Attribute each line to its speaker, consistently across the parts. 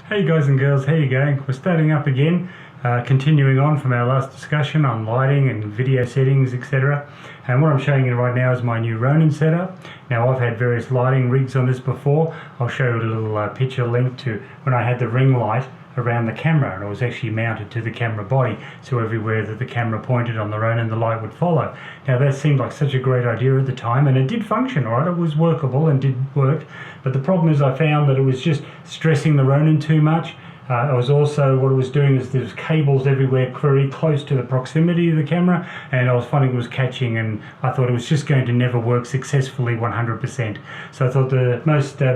Speaker 1: Hey guys and girls, how you going? We're starting up again, continuing on from our last discussion on lighting and video settings, etc. And what I'm showing you right now is my new Ronin setup. Now I've had various lighting rigs on this before. I'll show you a little picture link to when I had the ring light around the camera, and it was actually mounted to the camera body, so everywhere that the camera pointed on the Ronin the light would follow. Now that seemed like such a great idea at the time, and it did function alright, it was workable and did work, but the problem is I found that it was just stressing the Ronin too much. It was also, what it was doing is there's cables everywhere very close to the proximity of the camera, and I was finding it was catching, and I thought it was just going to never work successfully 100%. So I thought the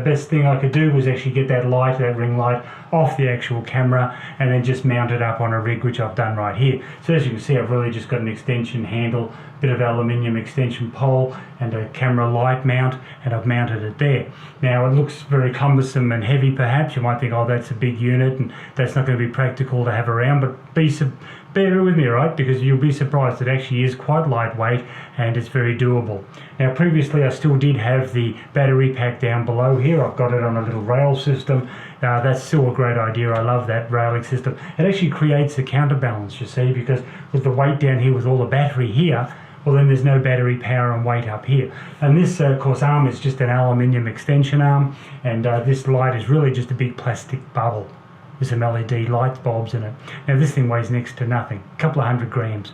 Speaker 1: best thing I could do was actually get that light, that ring light, off the actual camera and then just mount it up on a rig, which I've done right here. So as you can see, I've really just got an extension handle, bit of aluminium extension pole and a camera light mount, and I've mounted it there. Now it looks very cumbersome and heavy perhaps. You might think, oh, that's a big unit and that's not going to be practical to have around, but bear with me, right? Because you'll be surprised, it actually is quite lightweight and it's very doable. Now previously I still did have the battery pack down below here. I've got it on a little rail system. That's still a great idea. I love that railing system. It actually creates a counterbalance, you see, because with the weight down here with all the battery here, well then there's no battery power and weight up here. And this of course arm is just an aluminium extension arm, and this light is really just a big plastic bubble with some LED light bulbs in it. Now this thing weighs next to nothing, a couple of 100 grams.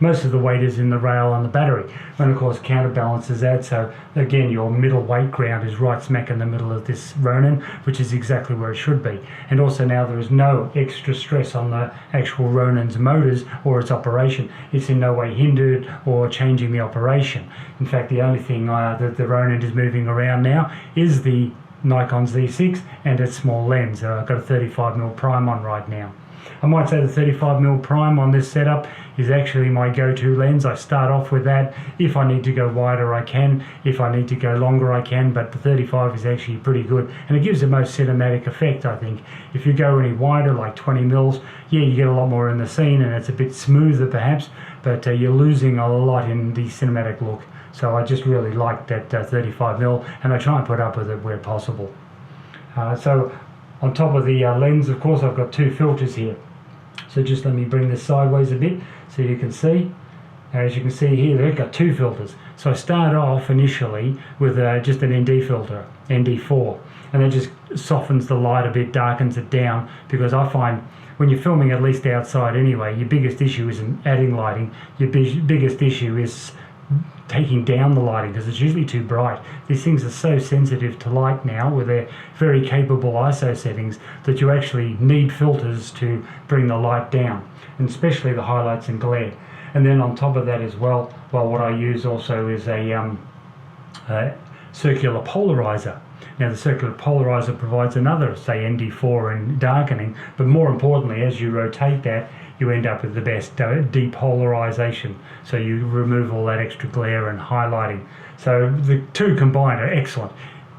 Speaker 1: Most of the weight is in the rail on the battery, and of course counterbalances that, so again your middle weight ground is right smack in the middle of this Ronin, which is exactly where it should be. And also now there is no extra stress on the actual Ronin's motors or its operation. It's in no way hindered or changing the operation. In fact, the only thing that the Ronin is moving around now is the Nikon Z6 and its small lens. I've got a 35mm prime on right now. I might say the 35mm prime on this setup is actually my go-to lens. I start off with that. If I need to go wider I can, if I need to go longer I can, but the 35 is actually pretty good and it gives the most cinematic effect, I think. If you go any wider, like 20mm, yeah, you get a lot more in the scene and it's a bit smoother perhaps, but you're losing a lot in the cinematic look. So I just really like that 35mm, and I try and put up with it where possible. So on top of the lens, of course, I've got two filters here. So just let me bring this sideways a bit so you can see. As you can see here, they've got two filters. So I start off initially with just an ND filter, ND4, and that just softens the light a bit, darkens it down, because I find when you're filming, at least outside anyway, your biggest issue isn't adding lighting. Your biggest issue is taking down the lighting, because it's usually too bright. These things are so sensitive to light now with their very capable ISO settings that you actually need filters to bring the light down, and especially the highlights and glare. And then on top of that as well, what I use also is a circular polarizer. Now the circular polarizer provides another, say, ND4 in darkening, but more importantly, as you rotate that, you end up with the best depolarization. So you remove all that extra glare and highlighting. So the two combined are excellent.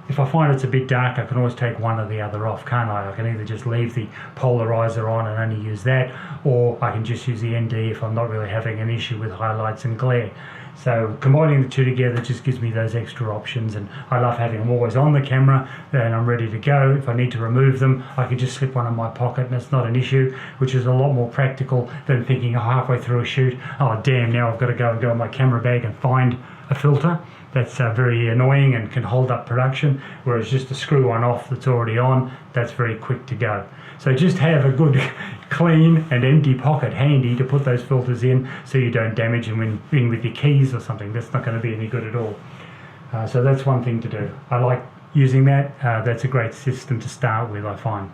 Speaker 1: If I find it's a bit dark, I can always take one or the other off, can't I? I can either just leave the polarizer on and only use that, or I can just use the ND if I'm not really having an issue with highlights and glare. So combining the two together just gives me those extra options, and I love having them always on the camera and I'm ready to go. If I need to remove them, I can just slip one in my pocket and it's not an issue, which is a lot more practical than thinking halfway through a shoot, oh damn, now I've got to go in my camera bag and find a filter. That's very annoying and can hold up production, whereas just to screw one off that's already on, that's very quick to go. So just have a good clean and empty pocket handy to put those filters in so you don't damage them in with your keys or something. That's not going to be any good at all. So that's one thing to do. I like using that. That's a great system to start with, I find.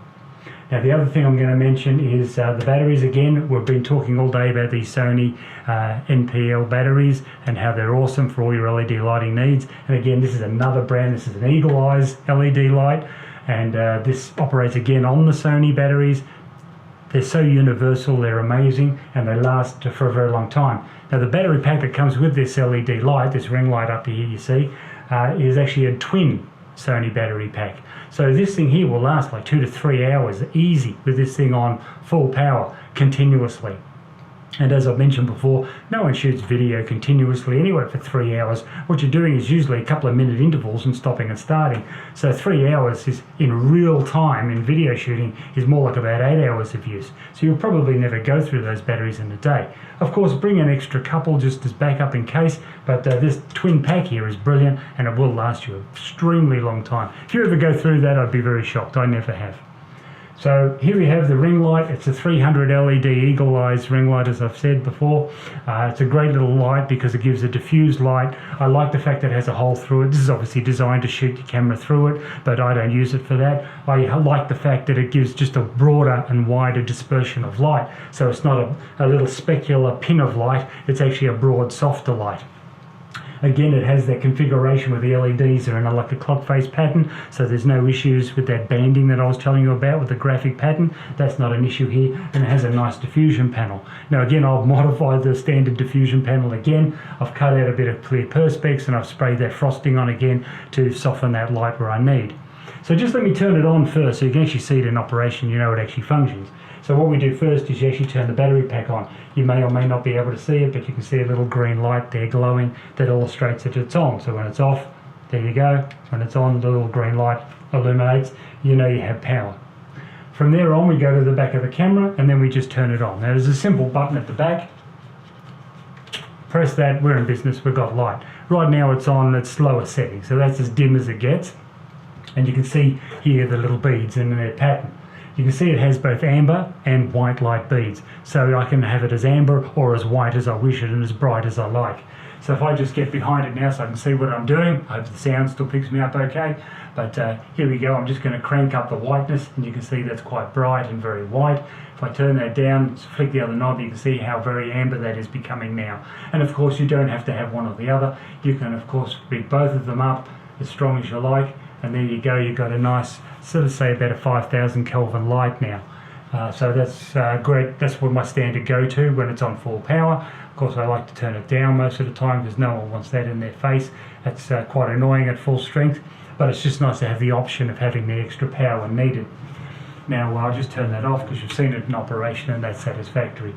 Speaker 1: Now the other thing I'm going to mention is the batteries again. We've been talking all day about these Sony NPL batteries and how they're awesome for all your LED lighting needs. And again, this is another brand. This is an Eagle Eyes LED light, and this operates again on the Sony batteries. They're so universal, they're amazing, and they last for a very long time. Now the battery pack that comes with this LED light, this ring light up here you see, is actually a twin Sony battery pack. So this thing here will last like 2 to 3 hours easy with this thing on full power continuously. And as I mentioned before, no one shoots video continuously anyway for 3 hours. What you're doing is usually a couple of minute intervals and stopping and starting. So 3 hours is in real time in video shooting is more like about 8 hours of use. So you'll probably never go through those batteries in a day. Of course, bring an extra couple just as backup in case, but this twin pack here is brilliant and it will last you an extremely long time. If you ever go through that, I'd be very shocked. I never have. So here we have the ring light. It's a 300 LED eagle eyes ring light, as I've said before. It's a great little light because it gives a diffused light. I like the fact that it has a hole through it. This is obviously designed to shoot your camera through it, but I don't use it for that. I like the fact that it gives just a broader and wider dispersion of light. So it's not a little specular pin of light, it's actually a broad, softer light. Again, it has that configuration where the LEDs are in like a clock face pattern, so there's no issues with that banding that I was telling you about with the graphic pattern. That's not an issue here, and it has a nice diffusion panel. Now again, I've modified the standard diffusion panel again. I've cut out a bit of clear perspex and I've sprayed that frosting on again to soften that light where I need. So just let me turn it on first so you can actually see it in operation, you know it actually functions. So what we do first is you actually turn the battery pack on. You may or may not be able to see it, but you can see a little green light there glowing that illustrates that it's on. So when it's off, there you go. When it's on, the little green light illuminates, you know you have power. From there on, we go to the back of the camera and then we just turn it on. Now there's a simple button at the back. Press that, we're in business, we've got light. Right now it's on its slower setting, so that's as dim as it gets. And you can see here the little beads in their pattern. You can see it has both amber and white light beads. So I can have it as amber or as white as I wish it and as bright as I like. So if I just get behind it now so I can see what I'm doing, I hope the sound still picks me up okay. But here we go, I'm just going to crank up the whiteness and you can see that's quite bright and very white. If I turn that down, flick the other knob, you can see how very amber that is becoming now. And of course you don't have to have one or the other. You can of course rig both of them up as strong as you like. And there you go, you've got a nice, sort of say about a 5,000 Kelvin light now. So that's great. That's what my standard go-to when it's on full power. Of course I like to turn it down most of the time because no one wants that in their face. That's quite annoying at full strength, but it's just nice to have the option of having the extra power when needed. Now I'll just turn that off because you've seen it in operation and that's satisfactory.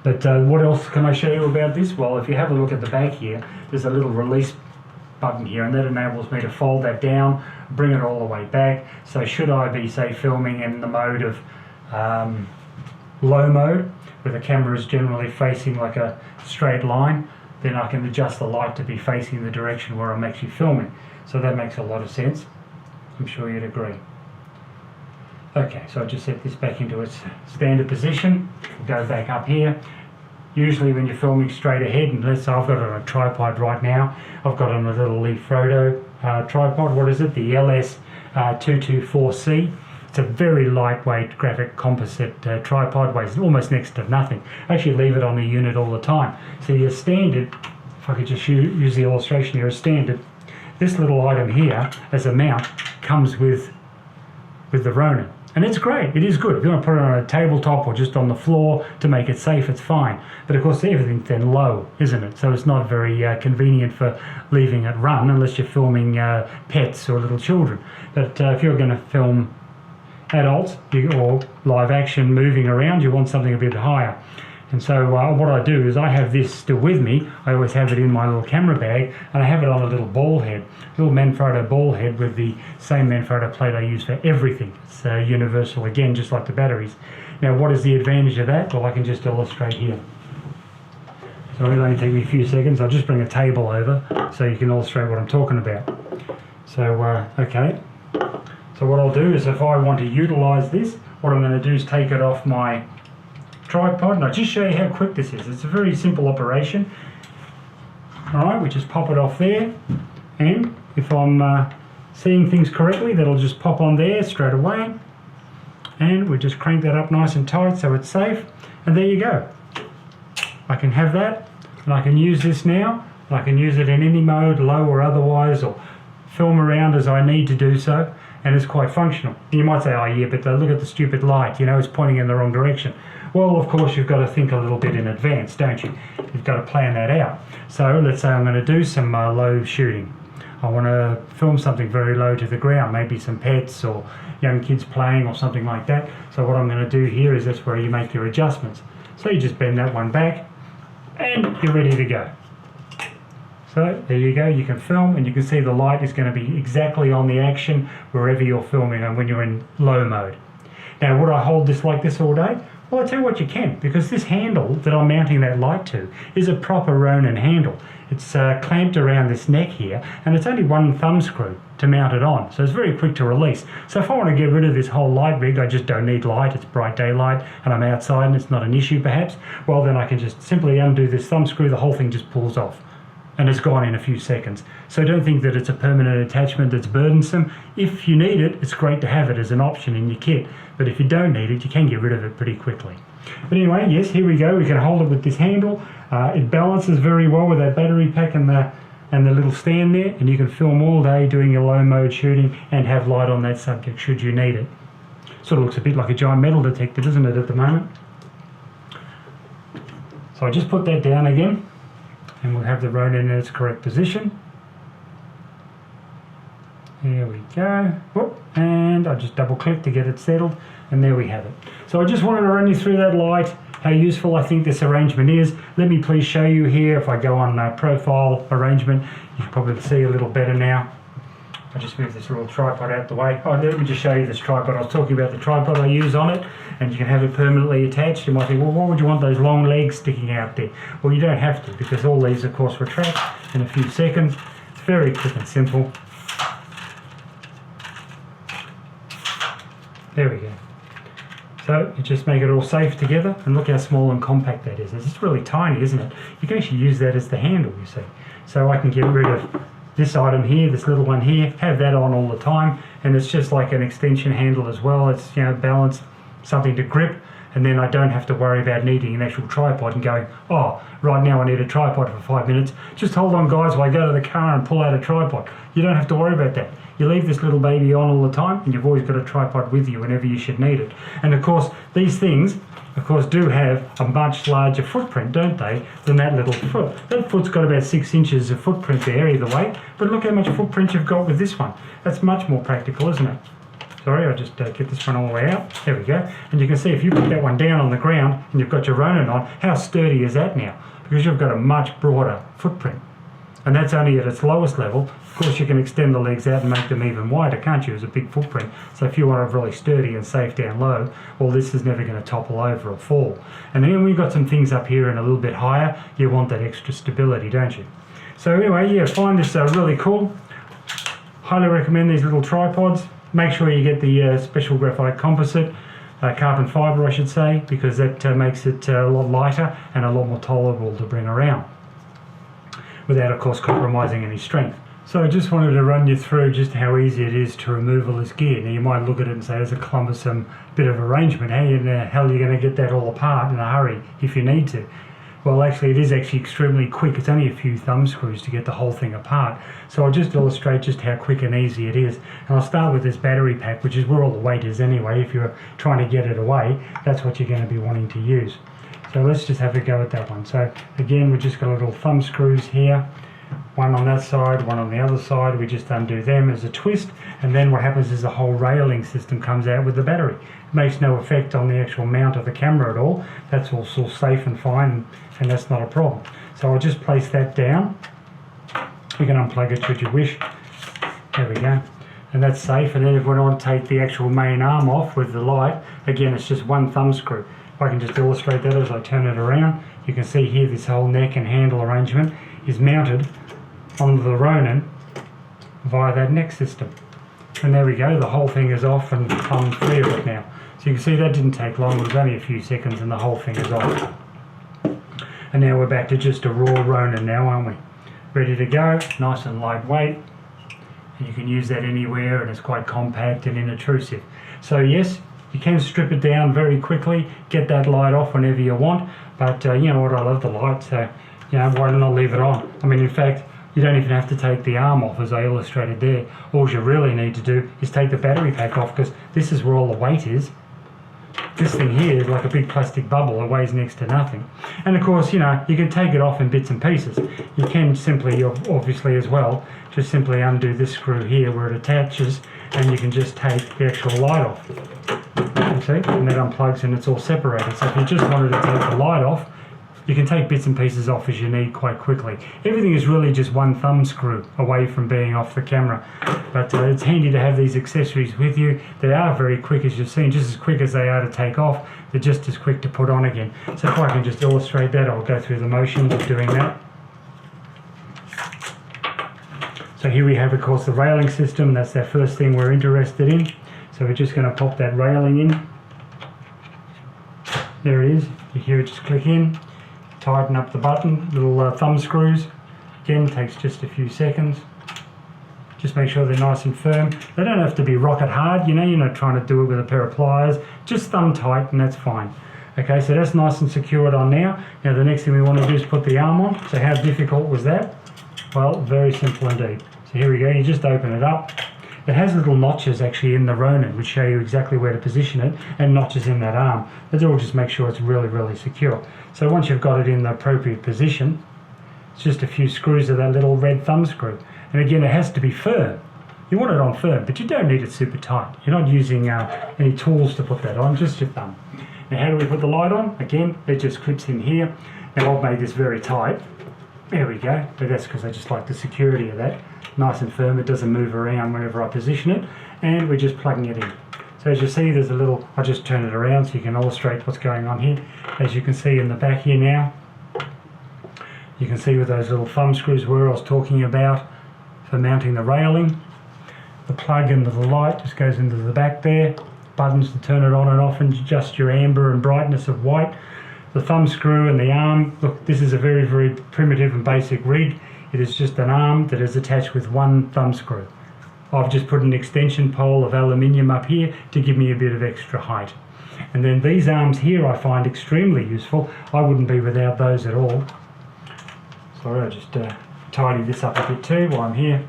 Speaker 1: But what else can I show you about this? Well, if you have a look at the back here, there's a little release button here and that enables me to fold that down, bring it all the way back. So should I be say filming in the mode of low mode where the camera is generally facing like a straight line, then I can adjust the light to be facing the direction where I'm actually filming. So that makes a lot of sense. I'm sure you'd agree. Okay, so I just set this back into its standard position. We'll go back up here. Usually when you're filming straight ahead, and let's say I've got it on a tripod right now, I've got it on a little Lee Frodo tripod. What is it? The LS224C. It's a very lightweight graphic composite tripod, weighs almost next to nothing. I actually leave it on the unit all the time. So your standard, if I could just use the illustration here as standard, this little item here as a mount comes with the Ronin. And it's great, it is good. If you want to put it on a tabletop or just on the floor to make it safe, it's fine. But of course everything's then low, isn't it? So it's not very convenient for leaving it run unless you're filming pets or little children. But if you're going to film adults or live action moving around, you want something a bit higher. And so what I do is I have this still with me. I always have it in my little camera bag, and I have it on a little ball head, little Manfrotto ball head with the same Manfrotto plate I use for everything. It's universal again, just like the batteries. Now what is the advantage of that? Well, I can just illustrate here. So it'll only take me a few seconds. I'll just bring a table over so you can illustrate what I'm talking about. So, okay. So what I'll do is if I want to utilize this, what I'm going to do is take it off my tripod, and I'll just show you how quick this is. It's a very simple operation. Alright, we just pop it off there, and if I'm seeing things correctly, that'll just pop on there straight away, and we just crank that up nice and tight so it's safe, and there you go. I can have that, and I can use this now, and I can use it in any mode, low or otherwise, or film around as I need to do so, and it's quite functional. You might say, oh yeah, but look at the stupid light, you know, it's pointing in the wrong direction. Well, of course, you've got to think a little bit in advance, don't you? You've got to plan that out. So let's say I'm going to do some low shooting. I want to film something very low to the ground, maybe some pets or young kids playing or something like that. So what I'm going to do here is that's where you make your adjustments. So you just bend that one back and you're ready to go. So there you go, you can film and you can see the light is going to be exactly on the action wherever you're filming and when you're in low mode. Now would I hold this like this all day? Well, I'll tell you what, you can, because this handle that I'm mounting that light to is a proper Ronin handle. It's clamped around this neck here, and it's only one thumb screw to mount it on, so it's very quick to release. So if I want to get rid of this whole light rig, I just don't need light, it's bright daylight, and I'm outside and it's not an issue perhaps, well then I can just simply undo this thumb screw, the whole thing just pulls off. And it's gone in a few seconds. So don't think that it's a permanent attachment that's burdensome. If you need it, it's great to have it as an option in your kit. But if you don't need it, you can get rid of it pretty quickly. But anyway, yes, here we go. We can hold it with this handle. It balances very well with that battery pack and the little stand there. And you can film all day doing your low mode shooting and have light on that subject should you need it. Sort of looks a bit like a giant metal detector, doesn't it, at the moment? So I just put that down again. And we'll have the Ronin in its correct position. There we go. Whoop. And I just double click to get it settled, and there we have it. So I just wanted to run you through that light, how useful I think this arrangement is. Let me please show you here. If I go on profile arrangement, you can probably see a little better now. I just move this little tripod out the way. Oh, let me just show you this tripod. I was talking about the tripod I use on it, and you can have it permanently attached. You might think, well, why would you want those long legs sticking out there? Well, you don't have to, because all these, of course, retract in a few seconds. It's very quick and simple. There we go. So you just make it all safe together, and look how small and compact that is. It's really tiny, isn't it? You can actually use that as the handle, you see. So I can get rid of this item here, this little one here, have that on all the time, and it's just like an extension handle as well. It's, you know, balanced, something to grip, and then I don't have to worry about needing an actual tripod and going, oh, right now I need a tripod for 5 minutes. Just hold on, guys, while I go to the car and pull out a tripod. You don't have to worry about that. You leave this little baby on all the time, and you've always got a tripod with you whenever you should need it. And of course, these things, of course, do have a much larger footprint, don't they, than that little foot. That foot's got about 6 inches of footprint there either way, but look how much footprint you've got with this one. That's much more practical, isn't it? Sorry, I'll just get this one all the way out. There we go. And you can see if you put that one down on the ground and you've got your Ronin on, how sturdy is that now? Because you've got a much broader footprint. And that's only at its lowest level. Of course, you can extend the legs out and make them even wider, can't you? It's a big footprint. So if you want it really sturdy and safe down low, well, this is never going to topple over or fall. And then when you've got some things up here and a little bit higher, you want that extra stability, don't you? So anyway, yeah, find this really cool. Highly recommend these little tripods. Make sure you get the special graphite composite, carbon fibre, I should say, because that makes it a lot lighter and a lot more tolerable to bring around, without, of course, compromising any strength. So I just wanted to run you through just how easy it is to remove all this gear. Now you might look at it and say it's a cumbersome bit of arrangement. How in the hell are you going to get that all apart in a hurry if you need to? Well, actually, it is actually extremely quick. It's only a few thumb screws to get the whole thing apart. So I'll just illustrate just how quick and easy it is. And I'll start with this battery pack, which is where all the weight is anyway. If you're trying to get it away, that's what you're going to be wanting to use. So let's just have a go at that one. So again, we've just got little thumb screws here. One on that side, one on the other side. We just undo them as a twist, and then what happens is the whole railing system comes out with the battery. It makes no effect on the actual mount of the camera at all. That's all safe and fine, and that's not a problem. So I'll just place that down. You can unplug it should you wish. There we go. And that's safe. And then if we want to take the actual main arm off with the light, again, it's just one thumb screw. If I can just illustrate that as I turn it around, you can see here this whole neck and handle arrangement is mounted onto the Ronin via that neck system. And there we go, the whole thing is off and I'm free of it now. So you can see that didn't take long, it was only a few seconds and the whole thing is off. And now we're back to just a raw Ronin now, aren't we? Ready to go, nice and lightweight. And you can use that anywhere and it's quite compact and inintrusive. So yes, you can strip it down very quickly, get that light off whenever you want, but you know what, I love the light, so you know, why not leave it on? I mean, in fact, you don't even have to take the arm off as I illustrated there. All you really need to do is take the battery pack off, because this is where all the weight is. this thing here is like a big plastic bubble. It weighs next to nothing. And of course, you know, you can take it off in bits and pieces. You can simply, obviously as well, just simply undo this screw here where it attaches, and you can just take the actual light off. You see? And that unplugs and it's all separated. So if you just wanted to take the light off, you can take bits and pieces off as you need quite quickly. Everything is really just one thumb screw away from being off the camera. But it's handy to have these accessories with you. They are very quick, as you've seen, just as quick as they are to take off. They're just as quick to put on again. So if I can just illustrate that, I'll go through the motions of doing that. So here we have, of course, the railing system. That's the first thing we're interested in. So we're just going to pop that railing in. There it is. You hear it just click in. Tighten up the button, little thumb screws. Again, takes just a few seconds. Just make sure they're nice and firm. They don't have to be rocket hard, you know, you're not trying to do it with a pair of pliers. Just thumb tight and that's fine. Okay, so that's nice and secured on now. Now the next thing we want to do is put the arm on. So how difficult was that? Well, very simple indeed. So here we go, you just open it up. It has little notches actually in the Ronin which show you exactly where to position it, and notches in that arm. That all just make sure it's really, really secure. So once you've got it in the appropriate position, it's just a few screws of that little red thumb screw. And again, it has to be firm. You want it on firm, but you don't need it super tight. You're not using any tools to put that on, just your thumb. Now how do we put the light on? Again, it just clips in here. Now I've made this very tight. There we go, but that's because I just like the security of that. Nice and firm, it doesn't move around whenever I position it, and we're just plugging it in. So as you see, there's a little, I'll just turn it around so you can illustrate what's going on here. As you can see in the back here now, you can see with those little thumb screws where I was talking about for mounting the railing. The plug into the light just goes into the back there. Buttons to turn it on and off and adjust your amber and brightness of white. The thumb screw and the arm, look, this is a very, very primitive and basic rig. It is just an arm that is attached with one thumb screw. I've just put an extension pole of aluminium up here to give me a bit of extra height. And then these arms here I find extremely useful. I wouldn't be without those at all. Sorry, I'll just tidy this up a bit too while I'm here,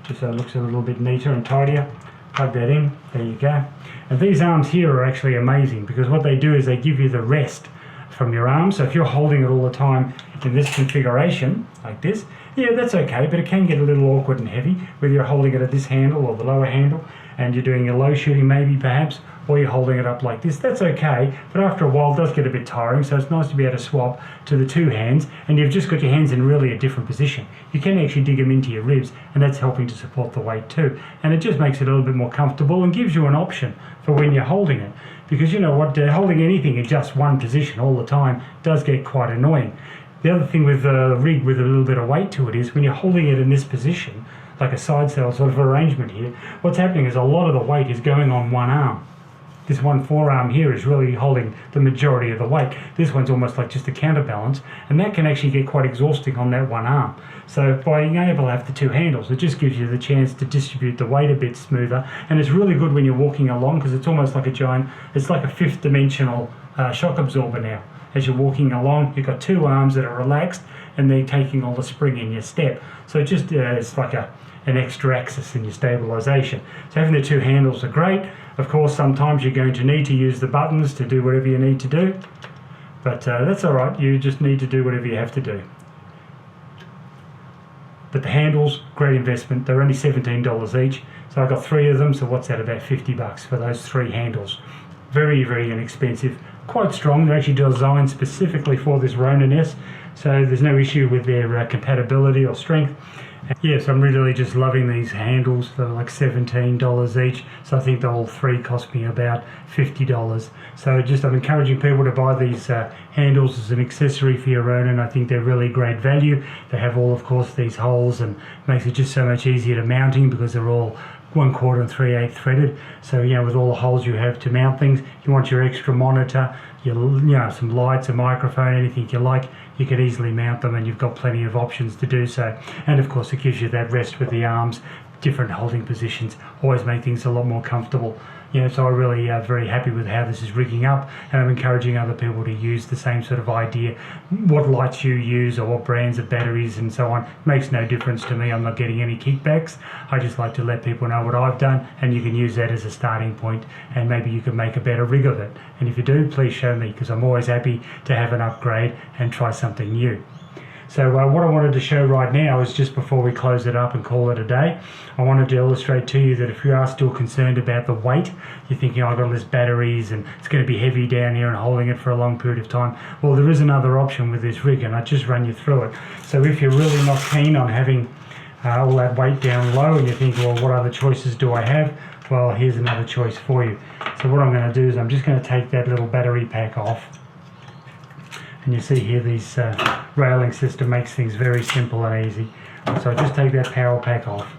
Speaker 1: just so it looks a little bit neater and tidier. Plug that in, there you go. And these arms here are actually amazing because what they do is they give you the rest from your arm. So if you're holding it all the time in this configuration, like this, yeah, that's okay, but it can get a little awkward and heavy, whether you're holding it at this handle or the lower handle, and you're doing your low shooting maybe perhaps, or you're holding it up like this, that's okay, but after a while it does get a bit tiring, so it's nice to be able to swap to the two hands, and you've just got your hands in really a different position. You can actually dig them into your ribs, and that's helping to support the weight too, and it just makes it a little bit more comfortable and gives you an option for when you're holding it. Because you know what, holding anything in just one position all the time does get quite annoying. The other thing with a rig with a little bit of weight to it is when you're holding it in this position, like a side saddle sort of arrangement here, what's happening is a lot of the weight is going on one arm. This one forearm here is really holding the majority of the weight. This one's almost like just a counterbalance, and that can actually get quite exhausting on that one arm. So by being able to have the two handles, it just gives you the chance to distribute the weight a bit smoother, and it's really good when you're walking along because it's almost like a giant, it's like a fifth dimensional shock absorber now. As you're walking along, you've got two arms that are relaxed and they're taking all the spring in your step. So it just it's like an extra axis in your stabilization. So having the two handles are great. Of course, sometimes you're going to need to use the buttons to do whatever you need to do, but that's all right. You just need to do whatever you have to do. But the handles, great investment. They're only $17 each. So I got 3 of them. So what's that, about $50 for those 3 handles? Very, very inexpensive. Quite strong. They're actually designed specifically for this Ronin S, so there's no issue with their compatibility or strength. Yes, I'm really just loving these handles. They're like $17 each, so I think the whole 3 cost me about $50. So just I'm encouraging people to buy these handles as an accessory for your Ronin. I think they're really great value. They have all, of course, these holes, and makes it just so much easier to mounting because they're all 1/4 and 3/8 threaded. So you know, with all the holes you have to mount things, you want your extra monitor, some lights, a microphone, anything you like, you can easily mount them, and you've got plenty of options to do so. And of course, it gives you that rest with the arms. different holding positions always make things a lot more comfortable. So I really very happy with how this is rigging up, and I'm encouraging other people to use the same sort of idea. What lights you use or what brands of batteries and so on makes no difference to me. I'm not getting any kickbacks. I just like to let people know what I've done, and you can use that as a starting point, and maybe you can make a better rig of it. And if you do, please show me, because I'm always happy to have an upgrade and try something new. So what I wanted to show right now is, just before we close it up and call it a day, I wanted to illustrate to you that if you are still concerned about the weight, you're thinking, I've got all these batteries and it's going to be heavy down here and holding it for a long period of time. Well, there is another option with this rig, and I just run you through it. So if you're really not keen on having all that weight down low and you think, well, what other choices do I have? Well, here's another choice for you. So what I'm going to do is I'm just going to take that little battery pack off. And you see here, these railing system makes things very simple and easy. So I just take that power pack off.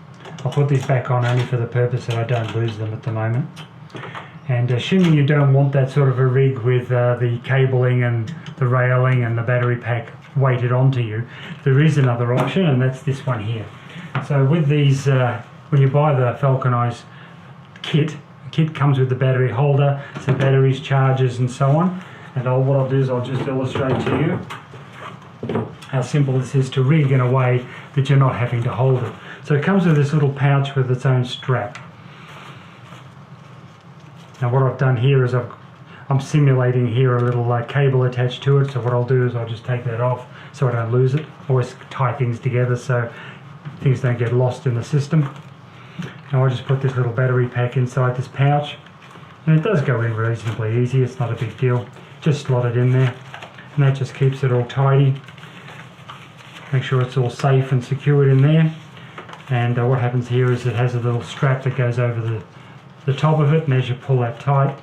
Speaker 1: I'll put these back on only for the purpose that I don't lose them at the moment. And assuming you don't want that sort of a rig with the cabling and the railing and the battery pack weighted onto you, there is another option, and that's this one here. So with these, when you buy the Falconize kit, the kit comes with the battery holder, some batteries, chargers and so on. And what I'll do is I'll just illustrate to you how simple this is to rig in a way that you're not having to hold it. So it comes with this little pouch with its own strap. Now what I've done here is I'm simulating here a little cable attached to it. So what I'll do is I'll just take that off so I don't lose it. Always tie things together so things don't get lost in the system. Now I just put this little battery pack inside this pouch, and it does go in reasonably easy. It's not a big deal. Just slot it in there, and that just keeps it all tidy. Make sure it's all safe and secured in there. And what happens here is it has a little strap that goes over the top of it, and as you pull that tight,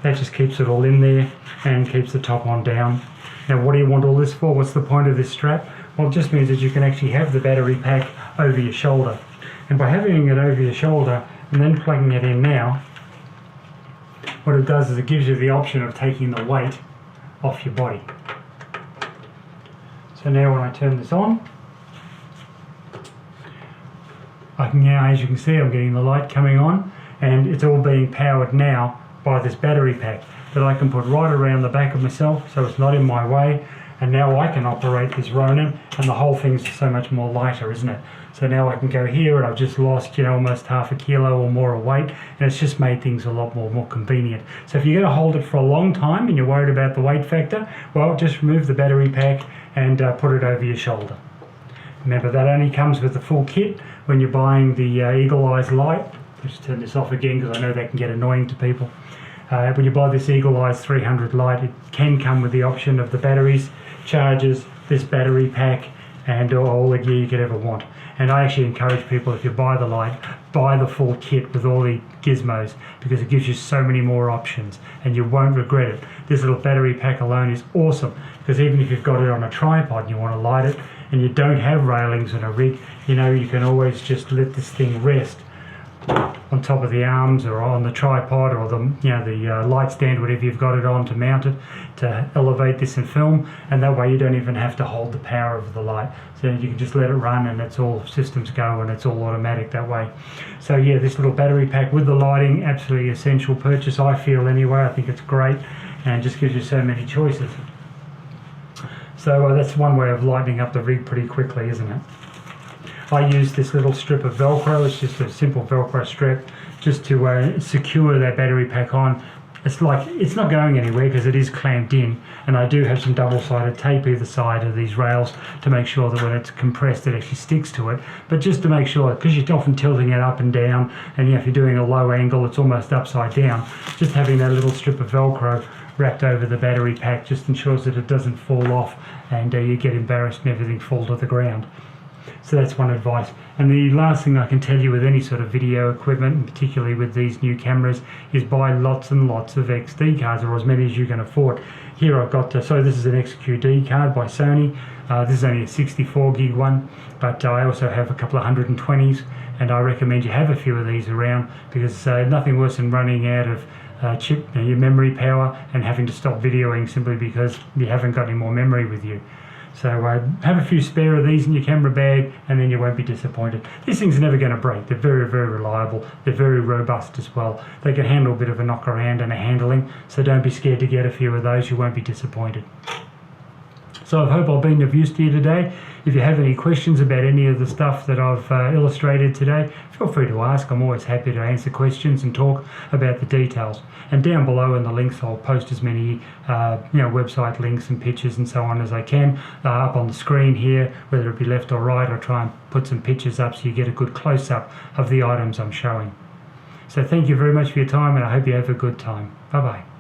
Speaker 1: that just keeps it all in there and keeps the top on down. Now what do you want all this for? What's the point of this strap? Well, it just means that you can actually have the battery pack over your shoulder. And by having it over your shoulder and then plugging it in now, what it does is it gives you the option of taking the weight off your body. So now when I turn this on, I can now, as you can see, I'm getting the light coming on, and it's all being powered now by this battery pack that I can put right around the back of myself, so it's not in my way. And now I can operate this Ronin, and the whole thing's so much more lighter, isn't it? So now I can go here, and I've just lost, almost half a kilo or more of weight, and it's just made things a lot more convenient. So if you're going to hold it for a long time and you're worried about the weight factor, well, just remove the battery pack and put it over your shoulder. Remember, that only comes with the full kit when you're buying the Eagle Eyes light. I'll just turn this off again because I know that can get annoying to people. When you buy this Eagle Eyes 300 light, it can come with the option of the batteries, chargers, this battery pack, and all the gear you could ever want. And I actually encourage people, if you buy the light, buy the full kit with all the gizmos, because it gives you so many more options and you won't regret it. This little battery pack alone is awesome, because even if you've got it on a tripod and you want to light it and you don't have railings on a rig, you can always just let this thing rest on top of the arms or on the tripod or the light stand, whatever you've got it on, to mount it, to elevate this and film, and that way you don't even have to hold the power of the light. So you can just let it run and it's all systems go and it's all automatic that way. So yeah, this little battery pack with the lighting, absolutely essential purchase, I feel anyway. I think it's great and just gives you so many choices. So that's one way of lightening up the rig pretty quickly, isn't it? I use this little strip of Velcro. It's just a simple Velcro strip just to secure that battery pack on. It's not going anywhere because it is clamped in, and I do have some double-sided tape either side of these rails to make sure that when it's compressed it actually sticks to it. But just to make sure, because you're often tilting it up and down, and if you're doing a low angle it's almost upside down, just having that little strip of Velcro wrapped over the battery pack just ensures that it doesn't fall off and you get embarrassed and everything fall to the ground. So that's one advice. And the last thing I can tell you with any sort of video equipment, and particularly with these new cameras, is buy lots and lots of XD cards, or as many as you can afford. Here I've got, so this is an XQD card by Sony. This is only a 64 gig one, but I also have a couple of 120s, and I recommend you have a few of these around, because nothing worse than running out of your memory power and having to stop videoing simply because you haven't got any more memory with you. So have a few spare of these in your camera bag, and then you won't be disappointed. These things are never going to break. They're very, very reliable. They're very robust as well. They can handle a bit of a knock around and a handling, so don't be scared to get a few of those. You won't be disappointed. So I hope I've been of use to you today. If you have any questions about any of the stuff that I've illustrated today, feel free to ask. I'm always happy to answer questions and talk about the details. And down below in the links, I'll post as many website links and pictures and so on as I can up on the screen here, whether it be left or right. I'll try and put some pictures up so you get a good close-up of the items I'm showing. So thank you very much for your time, and I hope you have a good time. Bye-bye.